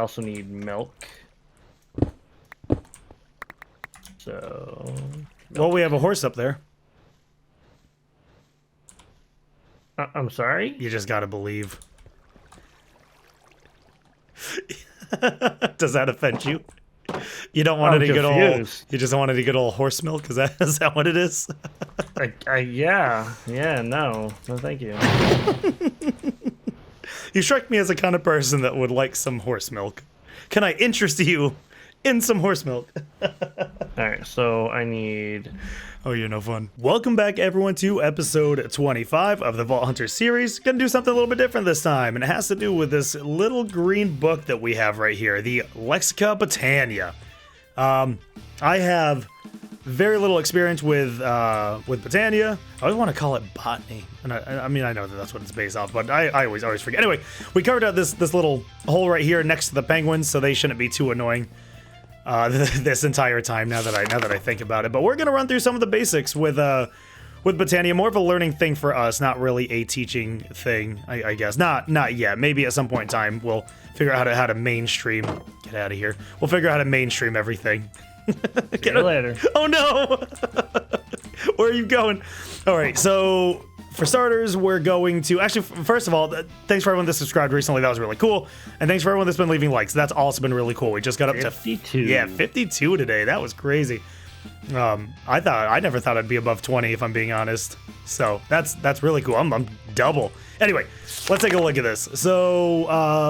also need milk. So... Well, we have a horse up there. I'm sorry? You just gotta believe. Does that offend you? You don't want any good old... You just want any good old horse milk? Is that what it is? Yeah, no, thank you. You strike me as the kind of person that would like some horse milk. Can I interest you in some horse milk? Alright, so I need... Oh, you're no fun. Welcome back, everyone, to episode 25 of the Vault Hunter series. Gonna do something a little bit different this time, and it has to do with this little green book that we have right here, the Lexica Botania. I have very little experience with Botania. I always want to call it Botany, and I mean, I know that that's what it's based off, but I always forget. Anyway, we covered out this little hole right here next to the penguins, so they shouldn't be too annoying this entire time. Now that I think about it, but we're gonna run through some of the basics with Botania. More of a learning thing for us, not really a teaching thing, I guess. Not yet. Maybe at some point in time we'll figure out how to mainstream. Get out of here. We'll figure out how to mainstream everything. See you later. Oh no! Where are you going? All right, so for starters, we're going to actually. First of all, thanks for everyone that subscribed recently. That was really cool, and thanks for everyone that's been leaving likes. That's also been really cool. We just got up 52. Yeah, 52 today. That was crazy. I never thought I'd be above 20 if I'm being honest. So that's really cool. I'm double. Anyway, let's take a look at this. So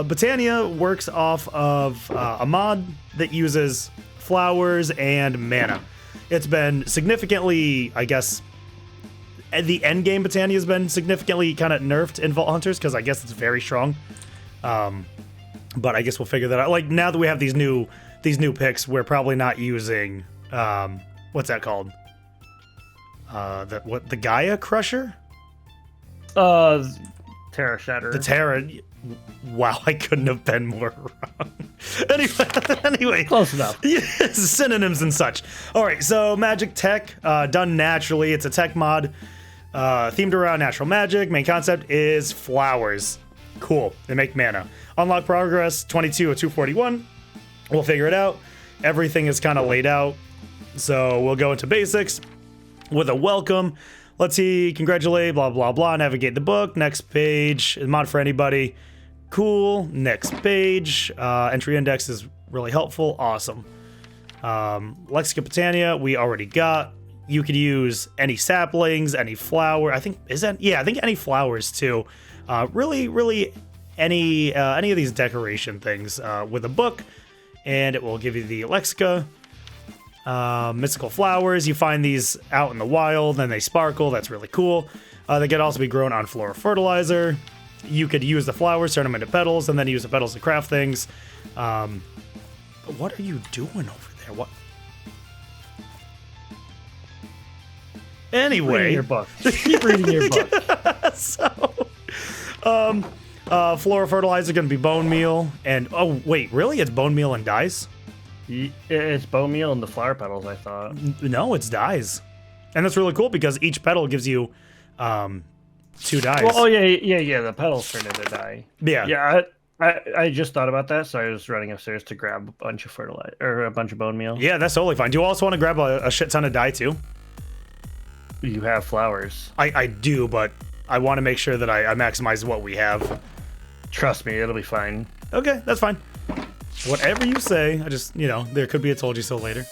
Botania works off of a mod that uses flowers and mana. It's been significantly, I guess, the end game Botania has been significantly kind of nerfed in Vault Hunters because I guess it's very strong. But I guess we'll figure that out. Like now that we have these new picks, we're probably not using what's that called? The Gaia Crusher? Terra Shatter. The Terra. Wow, I couldn't have been more wrong. Anyway, close enough. Yes, synonyms and such. All right, so magic tech done naturally. It's a tech mod themed around natural magic. Main concept is flowers. Cool. They make mana. Unlock progress 22 of 241. We'll figure it out. Everything is kind of laid out. So we'll go into basics with a welcome. Let's see. Congratulate. Blah blah blah. Navigate the book. Next page. Mod for anybody. Cool. Next page. Entry index is really helpful. Awesome. Lexica Botania we already got. You could use any saplings, any flower. I think any flowers too. Really any of these decoration things with a book, and it will give you the Lexica. Mystical flowers. You find these out in the wild and they sparkle. That's really cool. They could also be grown on floral fertilizer. You could use the flowers, turn them into petals, and then use the petals to craft things. What are you doing over there? What? Anyway, reading your book. Keep reading your book. So, floral fertilizer is going to be bone meal, and oh wait, really? It's bone meal and dyes? It's bone meal and the flower petals. I thought. No, it's dyes, and that's really cool because each petal gives you 2 dyes. Well, oh yeah. The petals turn into dye. Yeah. I just thought about that, so I was running upstairs to grab a bunch of fertilizer or a bunch of bone meal. Yeah, that's totally fine. Do you also want to grab a shit ton of dye too? You have flowers. I do, but I want to make sure that I maximize what we have. Trust me, it'll be fine. Okay, that's fine. Whatever you say. I just, there could be a told you so later.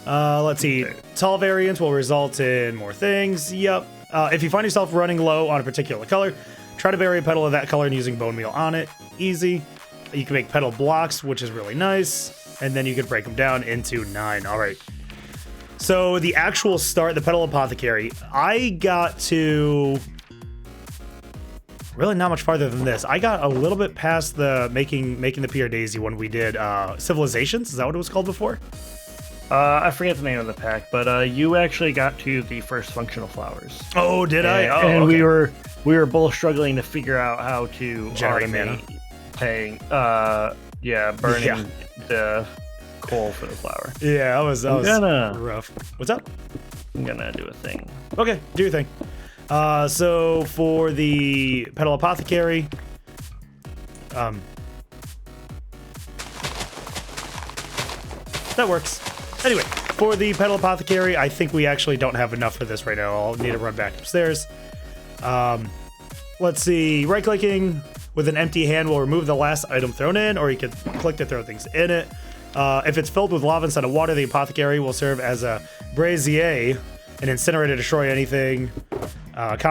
Let's see. Tall variants will result in more things. Yep. If you find yourself running low on a particular color, try to vary a petal of that color and using bone meal on it. Easy. You can make petal blocks, which is really nice. And then you can break them down into 9. All right. So the actual start, the Petal Apothecary, I got to really not much farther than this. I got a little bit past the making the PR Daisy when we did Civilizations. Is that what it was called before? I forget the name of the pack, but you actually got to the first functional flowers. Oh, did I? Oh, and okay. we were both struggling to figure out how to generate mana. Burning the coal for the flower. Yeah, that was rough. What's up? I'm gonna do a thing. Okay, do your thing. So for the Petal Apothecary, that works. Anyway, for the Petal Apothecary, I think we actually don't have enough for this right now. I'll need to run back upstairs. Let's see. Right-clicking with an empty hand will remove the last item thrown in, or you can click to throw things in it. If it's filled with lava instead of water, the Apothecary will serve as a brazier, an incinerator to destroy anything. Let's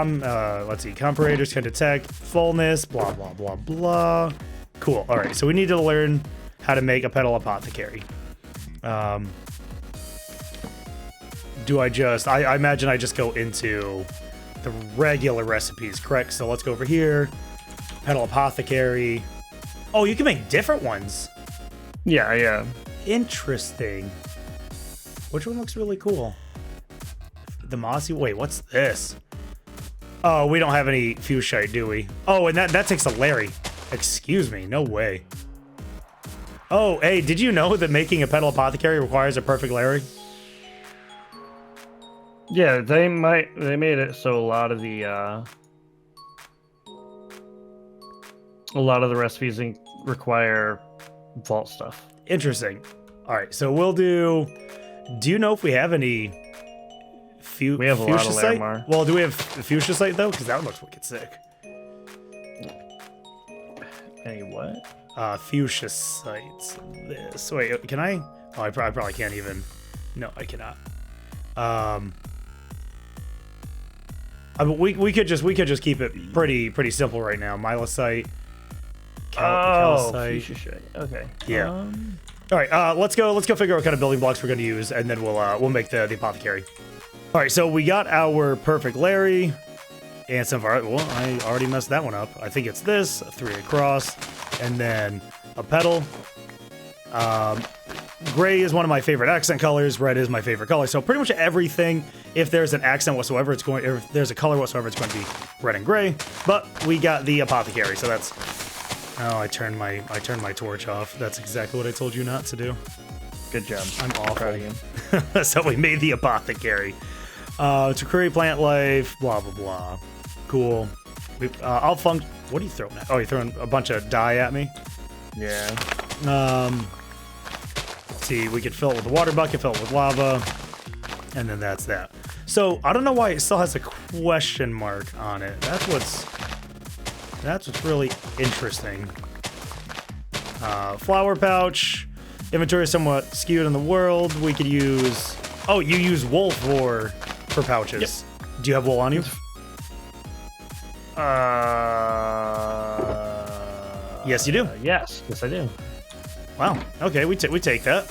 see. Comparators can detect fullness, blah, blah, blah, blah. Cool. All right, so we need to learn how to make a Petal Apothecary. Do I just... I imagine I just go into the regular recipes, correct? So let's go over here. Petal Apothecary. Oh, you can make different ones. Yeah. Interesting. Which one looks really cool? The mossy... Wait, what's this? Oh, we don't have any Fuchsite, do we? Oh, and that takes a Larry. Excuse me, no way. Oh, hey, did you know that making a Petal Apothecary requires a perfect Larry? Yeah, they made it so a lot of the recipes require vault stuff. Interesting. All right, so we'll do you know if we have any we have a lot of Larimar. Well, do we have Fuchsite though? Because that one looks wicked sick. Any what? Fuchsites. This. Wait, can I? Oh, I probably can't even. No, I cannot. We could just keep it pretty simple right now. Milosite. Calcite. Fuchsite. Okay. Yeah. All right. Let's go figure out what kind of building blocks we're going to use, and then we'll make the apothecary. All right. So we got our perfect Larry, and some of our. Well, I already messed that one up. I think it's this 3 across, and then a petal. Gray is one of my favorite accent colors. Red is my favorite color. So pretty much everything, if there's an accent whatsoever, if there's a color whatsoever, it's going to be red and gray. But we got the apothecary, so that's. Oh, I turned my torch off. That's exactly what I told you not to do. Good job. I'm awful. So we made the apothecary. To create plant life, blah blah blah. Cool. I'll function. What are you throwing at? Oh, you're throwing a bunch of dye at me. Yeah. See, we could fill it with a water bucket, fill it with lava, and then that's that. So I don't know why it still has a question mark on it. That's what's really interesting. Flower pouch. Inventory is somewhat skewed in the world. We could use. Oh, you use wool for pouches. Yep. Do you have wool on you? Yes, you do. Yes, I do. Wow. Okay, we take that.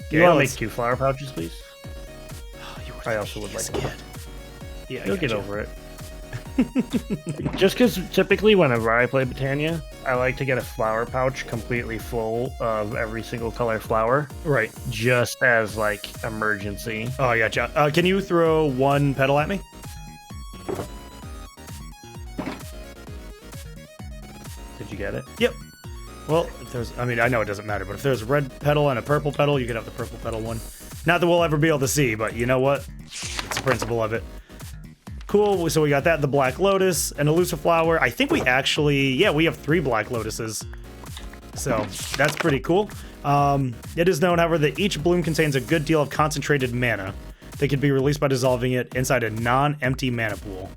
You want to make 2 flower pouches, please? Oh, I also would like to. Yeah, you'll get over it. Just because typically whenever I play Botania, I like to get a flower pouch completely full of every single color flower. Right. Just as like emergency. Oh, I gotcha. Can you throw 1 petal at me? Did you get it? Yep. Well, if there's, I mean, I know it doesn't matter, but if there's a red petal and a purple petal, you can have the purple petal one. Not that we'll ever be able to see, but you know what? It's the principle of it. Cool, so we got that, the black lotus, an elusive flower. I think we actually, yeah, we have 3 black lotuses. So, that's pretty cool. It is known, however, that each bloom contains a good deal of concentrated mana that can be released by dissolving it inside a non-empty mana pool.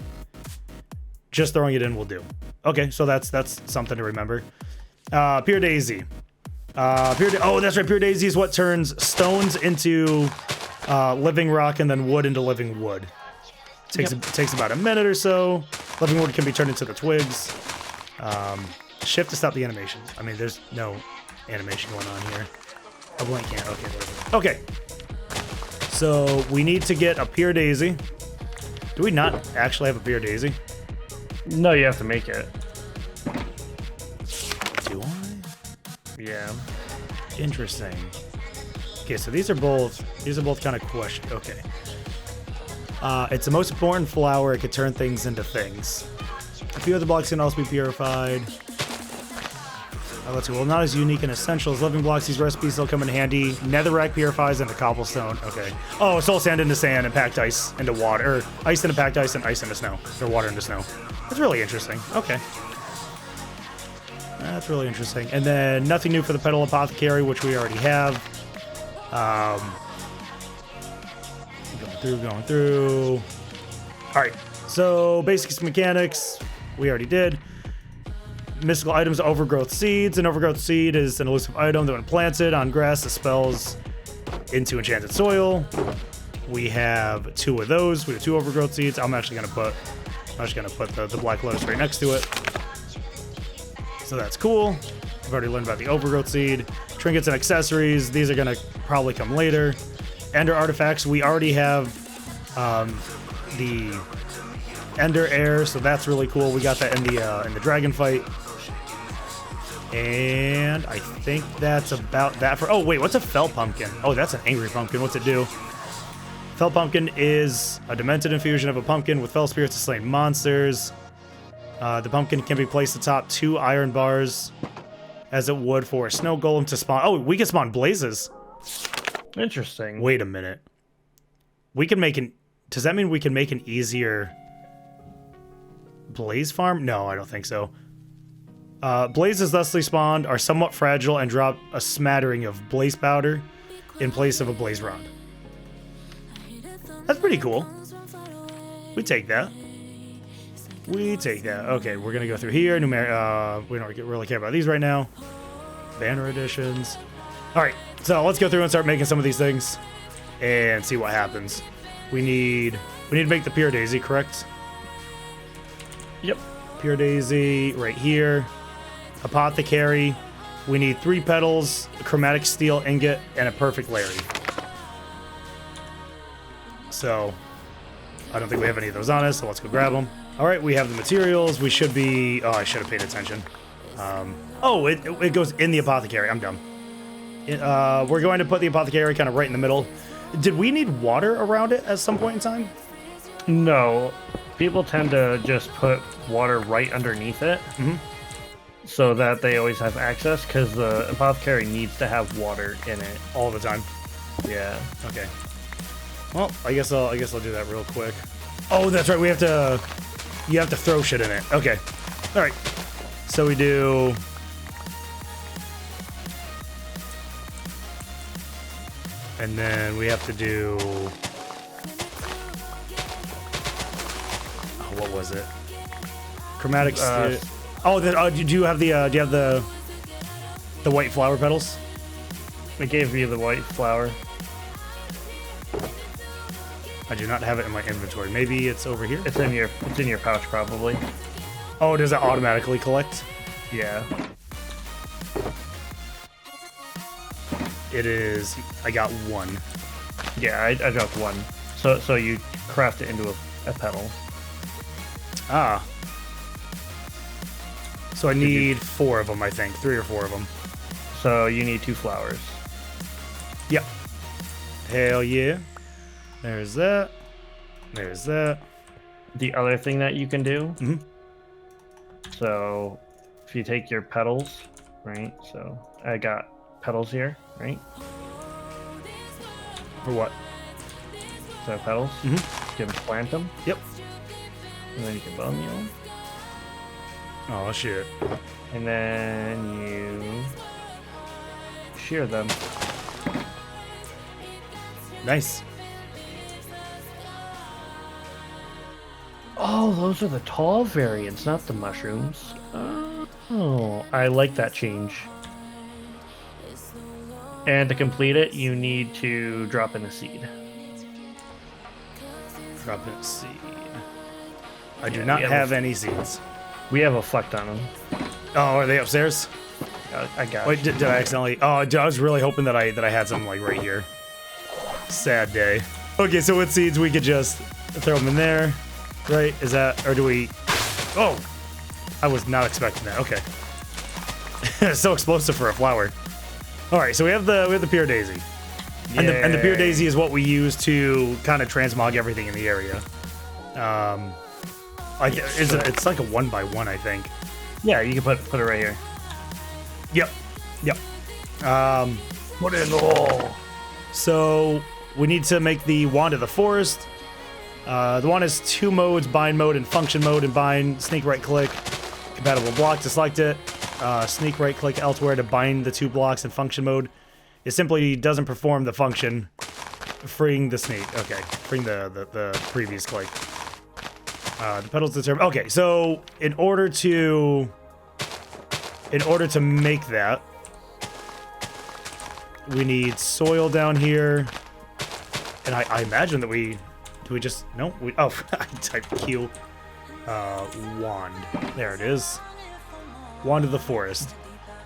Just throwing it in will do. Okay, so that's something to remember. Pure Daisy. Oh, that's right. Pure Daisy is what turns stones into living rock and then wood into living wood. Takes about a minute or so. Living wood can be turned into the twigs. Shift to stop the animation. I mean, there's no animation going on here. A blank can't. Okay, whatever. Okay. So we need to get a Pure Daisy. Do we not actually have a Pure Daisy? No, you have to make it. Do I? Yeah. Interesting. Okay, so these are both kind of questions. Okay. It's the most important flower. It could turn things into things. A few other blocks can also be purified. Let's see. Well, not as unique and essential as living blocks. These recipes still come in handy. Netherrack purifies into cobblestone. Okay. Oh, soul sand into sand and packed ice into water. Or ice into packed ice and ice into snow. Or water into snow. That's really interesting. Okay. That's really interesting. And then nothing new for the Petal Apothecary, which we already have. Going through. All right, so basics mechanics, we already did. Mystical items, overgrowth seeds. An overgrowth seed is an elusive item that when planted on grass dispels into enchanted soil. We have 2 of those. We have 2 overgrowth seeds. I'm just gonna put the black lotus right next to it. So that's cool. We've already learned about the overgrowth seed. Trinkets and accessories. These are gonna probably come later. Ender artifacts. We already have the Ender Air, so that's really cool. We got that in the dragon fight. And I think that's about that for... Oh, wait, what's a Fel Pumpkin? Oh, that's an angry pumpkin. What's it do? Fel Pumpkin is a demented infusion of a pumpkin with fel spirits to slay monsters. The pumpkin can be placed atop 2 iron bars, as it would for a snow golem to spawn. Oh, we can spawn blazes. Interesting. Wait a minute. We can make an... Does that mean we can make an easier blaze farm? No, I don't think so. Blazes thusly spawned are somewhat fragile and drop a smattering of blaze powder in place of a blaze rod. That's pretty cool. We take that. We take that. Okay, we're gonna go through here. We don't really care about these right now. Banner editions. All right, so let's go through and start making some of these things and see what happens. We need to make the Pure Daisy, correct? Yep. Pure Daisy right here. Apothecary. We need 3 petals, a chromatic steel ingot, and a perfect Larry. So, I don't think we have any of those on us, so let's go grab them. All right, we have the materials. We should be... Oh, I should have paid attention. It goes in the apothecary. I'm dumb. We're going to put the apothecary kind of right in the middle. Did we need water around it at some point in time? No. People tend to just put water right underneath it. Mm-hmm. So that they always have access, because the apothecary needs to have water in it all the time. Yeah. Okay. Well, I guess I'll do that real quick. Oh, that's right. You have to throw shit in it. Okay. All right. So we do. And then we have to do. Oh, what was it? Chromatic. Oh, do you have the white flower petals? It gave me the white flower. I do not have it in my inventory. Maybe it's over here. It's in your pouch probably. Oh, does it automatically collect? Yeah. It is. I got 1. Yeah, I dropped 1. So you craft it into a petal. Ah. So I need 4 of them, I think. 3 or 4 of them. So you need 2 flowers. Yep. Hell yeah. There's that. There's that. The other thing that you can do. Mm-hmm. So if you take your petals, right? So I got petals here, right? For what? So petals. Mm-hmm. You can plant them. Yep. And then you can bone meal them. Oh, shit. And then you shear them. Nice. Oh, those are the tall variants, not the mushrooms. Oh, I like that change. And to complete it, you need to drop in a seed. Drop in a seed. I do not have any seeds. We have a flecked on them. Oh, are they upstairs? I got. Wait, did I accidentally? Oh, I was really hoping that I had something like right here. Sad day. Okay, so with seeds we could just throw them in there, right? Is that, or do we? Oh, I was not expecting that. Okay. It's so explosive for a flower. All right, so we have the pure daisy, and the pure daisy is what we use to kind of transmog everything in the area. It's like a 1x1, I think. Yeah, you can put it right here. Yep. Put it in the hole. So we need to make the wand of the forest. The wand has 2 modes: bind mode and function mode. And bind, sneak right click, compatible block to select it. Sneak right click elsewhere to bind the 2 blocks in function mode. It simply doesn't perform the function freeing the snake. Okay, freeing the previous click. The petals determine. Okay, so in order to make that, we need soil down here, and I imagine that we just no we I typed Q. Wand. There it is. Wand of the forest.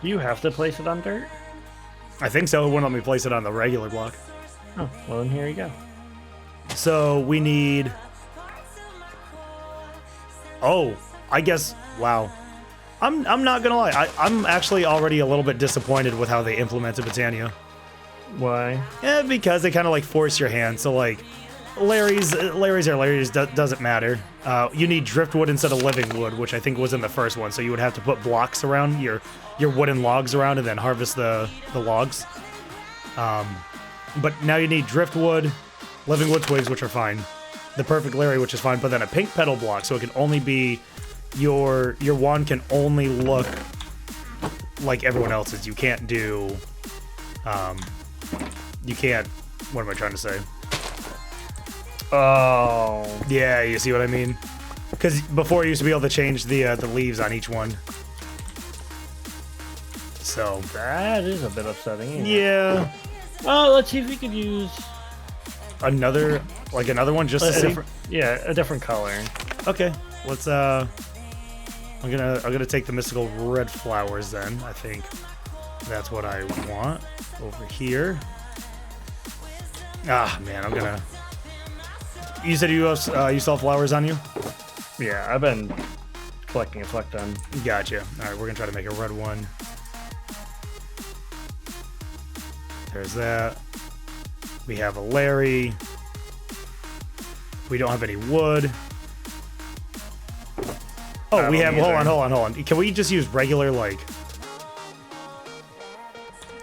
Do you have to place it on dirt? I think so. It wouldn't let me place it on the regular block. Oh, well then here you go. So we need. Oh, I guess. Wow. I'm not gonna lie. I'm actually already a little bit disappointed with how they implemented Botania. Why? Yeah, because they kind of like force your hand. So like, Larry's doesn't matter. You need driftwood instead of living wood, which I think was in the first one. So you would have to put blocks around your wooden logs around and then harvest the logs. But now you need driftwood, living wood twigs, which are fine. The perfect Larry, which is fine, but then a pink petal block, so it can only be your wand can only look like everyone else's. You can't do you can't, what am I trying to say? Oh. Yeah, you see what I mean? Because before you used to be able to change the leaves on each one. So That is a bit upsetting. Isn't it? yeah, Oh, let's see if we could use another one just to see. a different color. Okay, let's I'm gonna take the mystical red flowers then. I think that's what I want over here. Ah man, I'm gonna. You said you still have flowers on you? Yeah, I've been collecting a fuck ton. Gotcha. All right, we're gonna try to make a red one. There's that. We have a Larry. We don't have any wood. Oh, we have. Hold on. Can we just use regular like?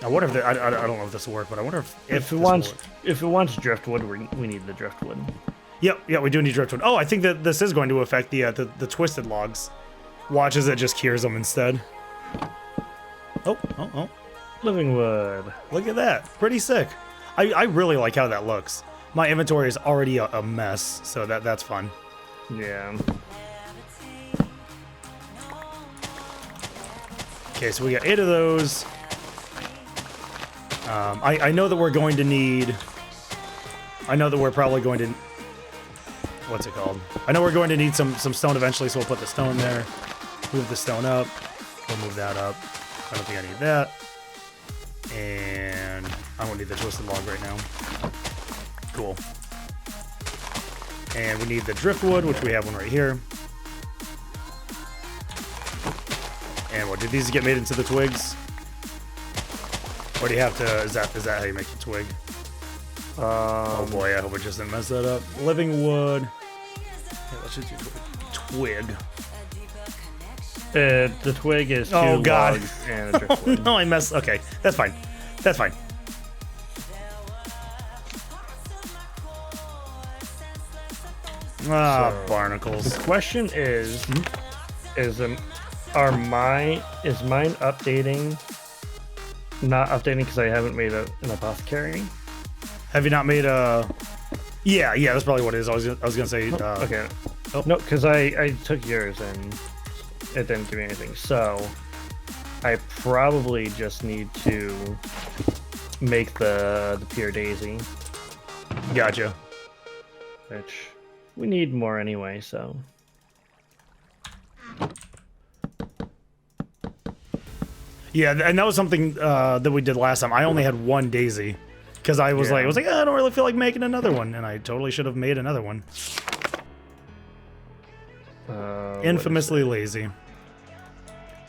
I wonder if I don't know if this will work, but I wonder if it wants driftwood, we need the driftwood. Yep, we do need driftwood. Oh, I think that this is going to affect the twisted logs. Watch as it just cures them instead. Oh. Living wood. Look at that. Pretty sick. I really like how that looks. My inventory is already a mess, so that's fun. Yeah. Okay, so we got 8 of those. I know that we're going to need... I know that we're probably going to... What's it called? I know we're going to need some stone eventually, so we'll put the stone there. Move the stone up. We'll move that up. I don't think I need that. And I don't need the twisted log right now. Cool. And we need the driftwood, which we have one right here. And what, did these get made into the twigs? Or do you have to, is that how you make the twig? Oh boy, I hope it just didn't mess that up. Living wood. Okay, let's just do twig. The twig is two God. logs and a driftwood. No, I messed. Okay, that's fine. That's fine. So, barnacles. The question is, is mine updating? Not updating because I haven't made an apothecary. Have you not made a? Yeah, that's probably what it is. I was gonna say. Okay. Oh. No, because I took yours and it didn't give me anything. So I probably just need to make the pure daisy. Gotcha. Which we need more anyway. So. Yeah, and that was something that we did last time. I only had one daisy because I was like, I don't really feel like making another one, and I totally should have made another one. Infamously lazy.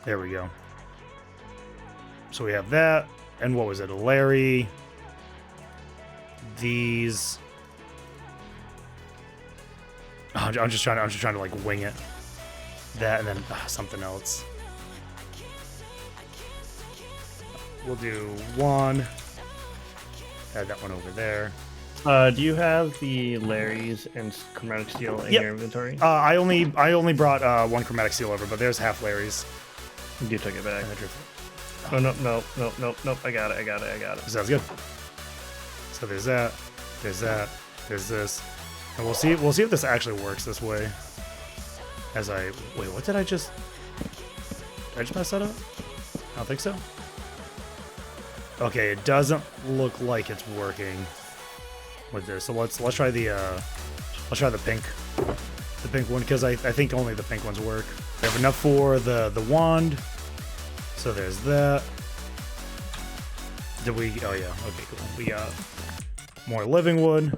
There we go. So we have that, and what was it? A Larry. These. Oh, I'm just trying to like wing it. That and then something else. We'll do one. Add that one over there. Do you have the Larry's and chromatic steel in your inventory? I only brought one chromatic steel over, but there's half Larry's. You took it back. Oh, nope. I got it. Sounds good. So there's that, there's this. And we'll see if this actually works this way. Wait, what did I just mess that up? I don't think so. Okay, it doesn't look like it's working with this. So let's try the pink one, because I think only the pink ones work. We have enough for the wand. So there's that. Oh yeah, okay, cool. We got more living wood.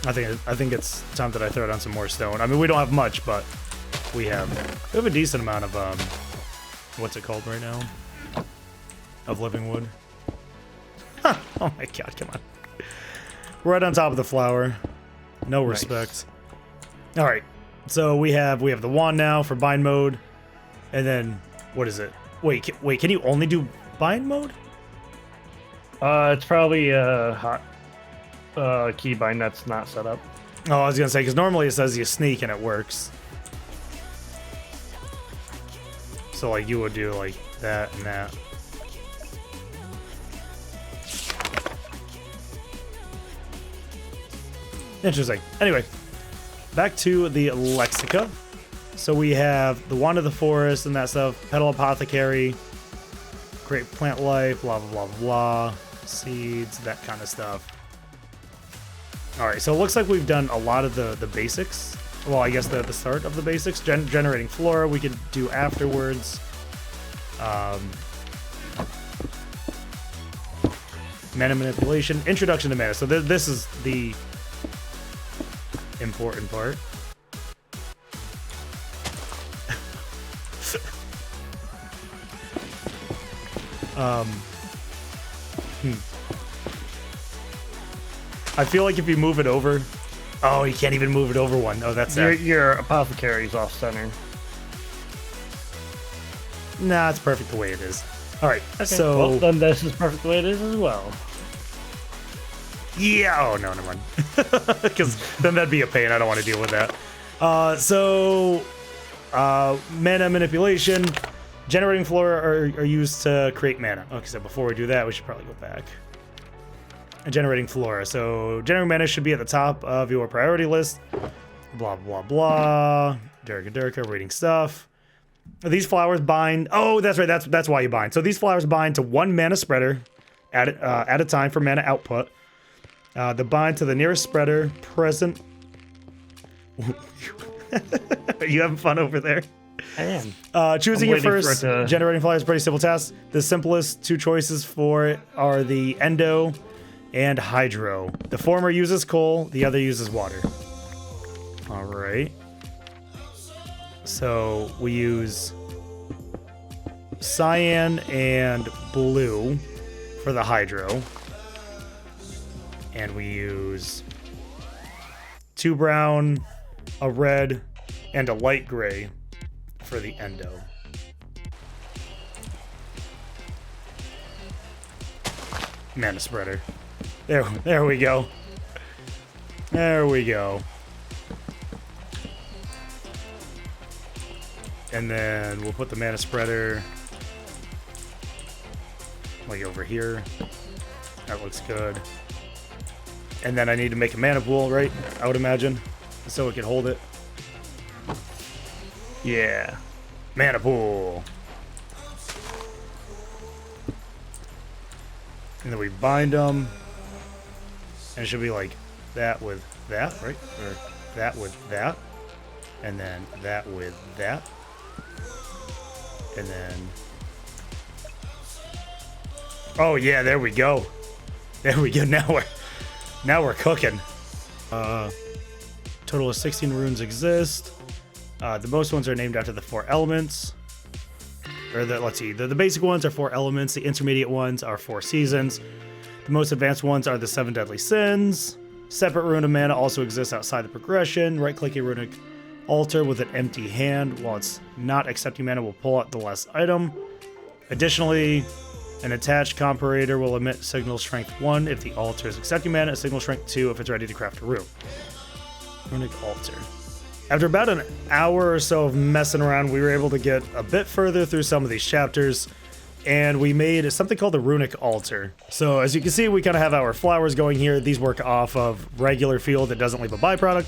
I think it's time that I throw down some more stone. I mean, we don't have much, but we have a decent amount of what's it called right now? Of living wood. Oh my god, come on. Right on top of the flower. No respect. All right. So we have the wand now for bind mode. And then what is it? Wait, can you only do bind mode? It's probably a hot keybind that's not set up. Oh, I was gonna say, because normally it says you sneak and it works. So like you would do like that and that. Interesting. Anyway, back to the Lexica. So we have the Wand of the Forest and that stuff, Petal Apothecary, Great Plant Life, blah, blah, blah, blah, seeds, that kind of stuff. All right, so it looks like we've done a lot of the basics. Well, I guess the start of the basics. Generating flora we could do afterwards. Mana manipulation, introduction to mana. So this is the important part. I feel like if you move it over... Oh, you can't even move it over one. Oh, that's sad. Your apothecary's off center. Nah, it's perfect the way it is. All right, Okay. so... Well, then this is perfect the way it is as well. Yeah. Oh, no, never mind. Because then that'd be a pain. I don't want to deal with that. Mana manipulation. Generating flora are used to create mana. Okay, so before we do that, we should probably go back. And generating flora. So generating mana should be at the top of your priority list. Blah, blah, blah. Durka, reading stuff. These flowers bind... Oh, that's right. That's why you bind. So these flowers bind to one mana spreader at a time for mana output. The bind to the nearest spreader present... Are you having fun over there? I am. Choosing your first generating flyer is a pretty simple task. The simplest two choices for it are the Endo and Hydro. The former uses coal, the other uses water. All right. So we use cyan and blue for the Hydro. And we use 2 brown, a red, and a light gray for the Endo. Mana spreader. There we go. There we go. And then we'll put the mana spreader like over here. That looks good. And then I need to make a mana pool, right? I would imagine. So it can hold it. Yeah. Mana pool. And then we bind them. And it should be like that with that, right? Or that with that. And then that with that. And then... Oh yeah, there we go. There we go. Now we're cooking. Total of 16 runes exist. The most ones are named after the 4 elements. Or let's see. The basic ones are 4 elements. The intermediate ones are 4 seasons. The most advanced ones are the 7 deadly sins. Separate rune of mana also exists outside the progression. Right-click a runic altar with an empty hand. While it's not accepting mana, will pull out the last item. Additionally, an attached comparator will emit signal strength 1 if the altar is accepting mana, signal strength 2 if it's ready to craft a rune. Runic altar. After about an hour or so of messing around, we were able to get a bit further through some of these chapters, and we made something called the Runic Altar. So as you can see, we kind of have our flowers going here. These work off of regular fuel that doesn't leave a byproduct,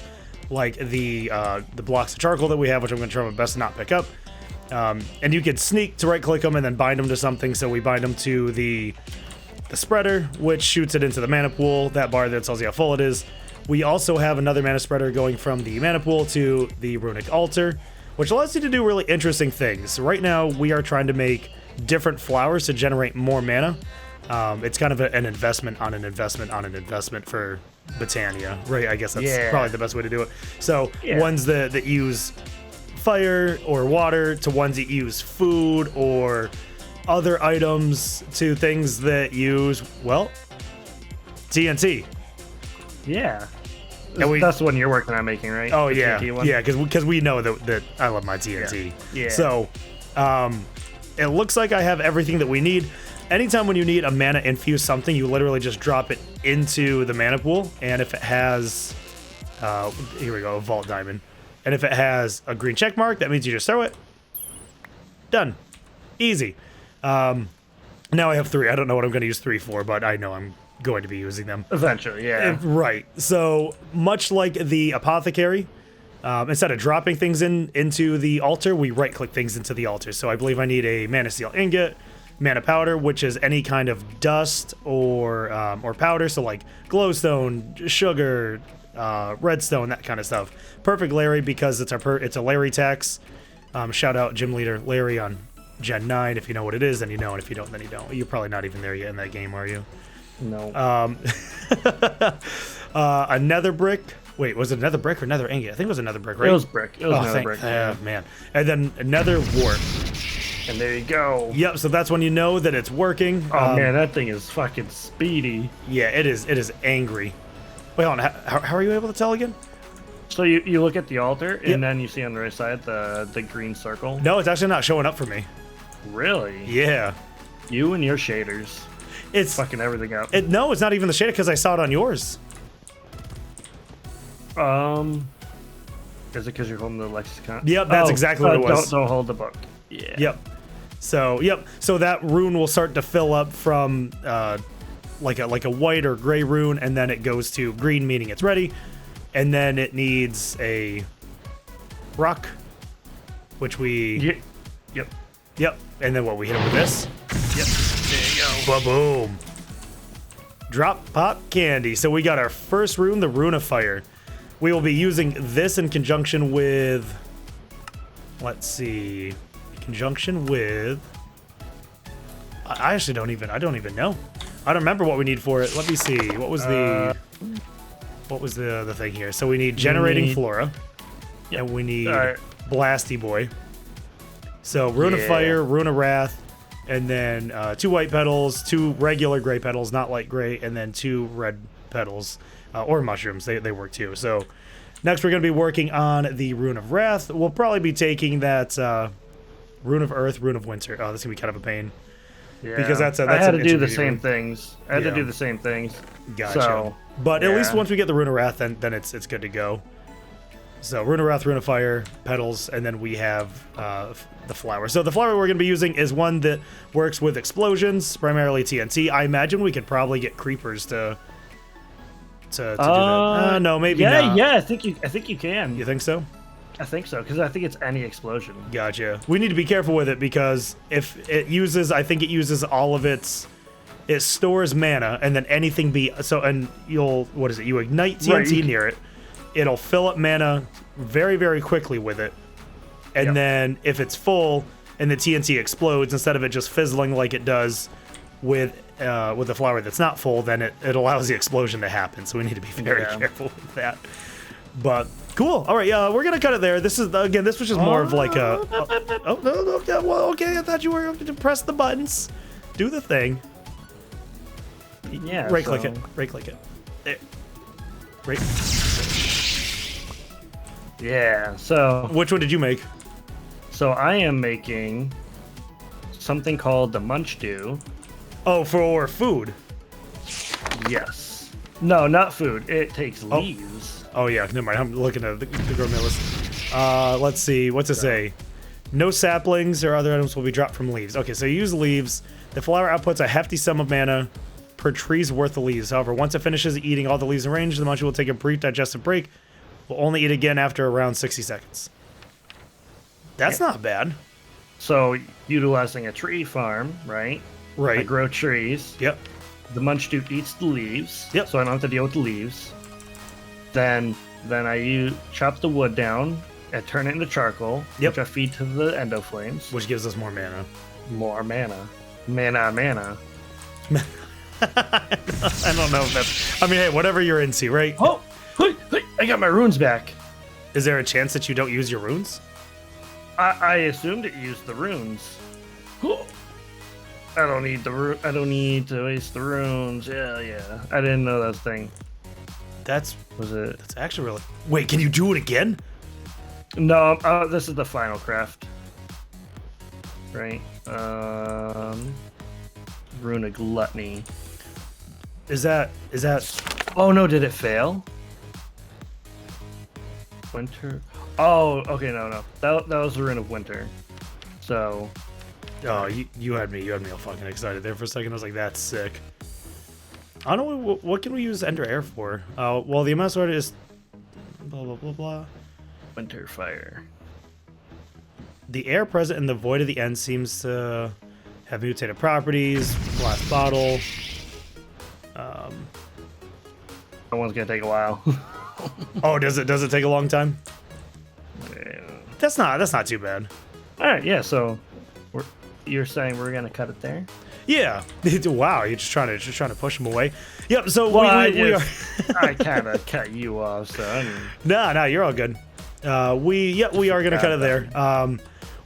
like the blocks of charcoal that we have, which I'm going to try my best to not pick up. And you can sneak to right-click them and then bind them to something. So we bind them to the spreader, which shoots it into the mana pool, that bar that tells you how full it is. We also have another mana spreader going from the mana pool to the Runic Altar, which allows you to do really interesting things. Right now, we are trying to make different flowers to generate more mana. It's kind of an investment on an investment on an investment for Botania, right? I guess that's probably the best way to do it. So ones that use fire or water to ones that use food or other items to things that use, well, TNT. Yeah. That's the one you're working on making, right? Oh, the yeah. TNT one? Yeah, because we know that I love my TNT. Yeah. So, it looks like I have everything that we need. Anytime when you need a mana infused something, you literally just drop it into the mana pool. And if it has, here we go, a Vault Diamond. And if it has a green check mark, that means you just throw it. Done. Easy. Now I have 3. I don't know what I'm going to use 3 for, but I know I'm going to be using them. Eventually, yeah. Right. So, much like the Apothecary, instead of dropping things into the altar, we right-click things into the altar. So I believe I need a Mana Steel Ingot, Mana Powder, which is any kind of dust or powder, so like glowstone, sugar, redstone, that kind of stuff. Perfect Larry because it's a Larry tax. Shout out Gym Leader Larry on Gen 9. If you know what it is, then you know, and if you don't, then you don't. You're probably not even there yet in that game, are you? No. A nether brick. Wait, was it another brick or another ingot? I think it was another brick, right? It was brick. It was another brick. Oh, man. And then another warp. And there you go. Yep, so that's when you know that it's working. Oh, man, that thing is fucking speedy. Yeah, it is. It is angry. Wait, hold on. How are you able to tell again? So you look at the altar, and then you see on the right side the green circle? No, it's actually not showing up for me. Really? Yeah. You and your shaders. It's fucking everything up. No, it's not even the shader because I saw it on yours. Is it because you're holding the lexicon? Yep, that's exactly what it was. Don't hold the book. Yeah. Yep. So that rune will start to fill up from like a white or gray rune, and then it goes to green, meaning it's ready, and then it needs a rock, which we. Yep. And then what, we hit it with this? Yep. There you go. Ba-boom. Drop pop candy. So we got our first rune, the Rune of Fire. We will be using this in conjunction with, let's see, in conjunction with, I actually don't even know. I don't remember what we need for it. Let me see. What was the thing here? So we need Generating Flora. And we need Blasty Boy. So Rune of Fire, Rune of Wrath, and then 2 white petals, 2 regular gray petals, not light gray, and then 2 red petals, or mushrooms. They work too. So next we're going to be working on the Rune of Wrath. We'll probably be taking that Rune of Earth, Rune of Winter. Oh, that's going to be kind of a pain. Yeah. Because that's I had to do the same things. Gotcha. So, but at least once we get the Rune of Wrath, then it's good to go. So Rune of Wrath, Rune of Fire, petals, and then we have the flower. So the flower we're going to be using is one that works with explosions, primarily TNT. I imagine we could probably get creepers to do that. No, maybe not. Yeah, I think you can. You think so? I think so, because I think it's any explosion. Gotcha. We need to be careful with it because if it uses, I think it uses all of it stores mana, and then anything and you ignite TNT near it. It'll fill up mana very, very quickly with it. And then if it's full and the TNT explodes, instead of it just fizzling like it does with the flower that's not full, then it allows the explosion to happen. So we need to be very careful with that. But cool. All right, we're going to cut it there. This was just more of like a... okay, I thought you were going to press the buttons. Do the thing. Yeah. Right-click it. Right-click it. There. Right. Yeah, so... Which one did you make? So I am making something called the Munch Dew. Oh, for food? Yes. No, not food. It takes leaves. Oh, yeah, never mind. I'm looking at the gourmet list. Let's see. What's it say? No saplings or other items will be dropped from leaves. Okay, so you use leaves. The flower outputs a hefty sum of mana per tree's worth of leaves. However, once it finishes eating all the leaves in range, the muncher will take a brief digestive break. Will only eat again after around 60 seconds. That's not bad. So, utilizing a tree farm, right? Right. I grow trees. Yep. The Munchduke eats the leaves. Yep. So I don't have to deal with the leaves. Then I chop the wood down and turn it into charcoal, Yep. which I feed to the endo flames. Which gives us more mana. More mana. Mana. I don't know if that's... I mean, hey, whatever you're into, right? Oh! Hey, I got my runes back. Is there a chance that you don't use your runes? I assumed it used the runes. I don't need I don't need to waste the runes. Yeah. I didn't know that was a thing. That's actually really... Wait, can you do it again? No, this is the final craft. Right? Rune of Gluttony. Is that... Oh no, did it fail? Winter? Oh, okay, no. That was the Rune of Winter. So... Oh, you had me all fucking excited there for a second. I was like, that's sick. I don't know, what can we use Ender Air for? Well, the amount sword is... Blah, blah, blah, blah. Winter Fire. The air present in the void of the end seems to have mutated properties. Glass bottle. That one's gonna take a while. Oh, does it take a long time? Yeah. That's not too bad. Alright, yeah, so... You're saying we're gonna cut it there? Yeah. Wow, you're just trying to push him away. Yep. So Well, we are. I kind of cut you off, so I mean... No, you're all good. We are gonna cut it there.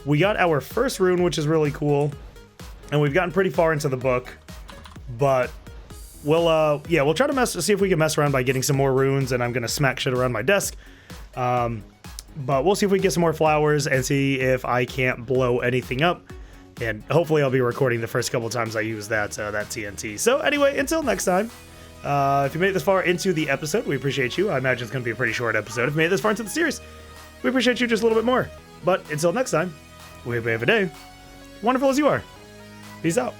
We got our first rune, which is really cool, and we've gotten pretty far into the book, but we'll try to see if we can mess around by getting some more runes, and I'm gonna smack shit around my desk. But we'll see if we can get some more flowers and see if I can't blow anything up. And hopefully I'll be recording the first couple times I use that TNT. So anyway, until next time, if you made it this far into the episode, we appreciate you. I imagine it's going to be a pretty short episode. If you made it this far into the series, we appreciate you just a little bit more. But until next time, we hope you have a day wonderful as you are. Peace out.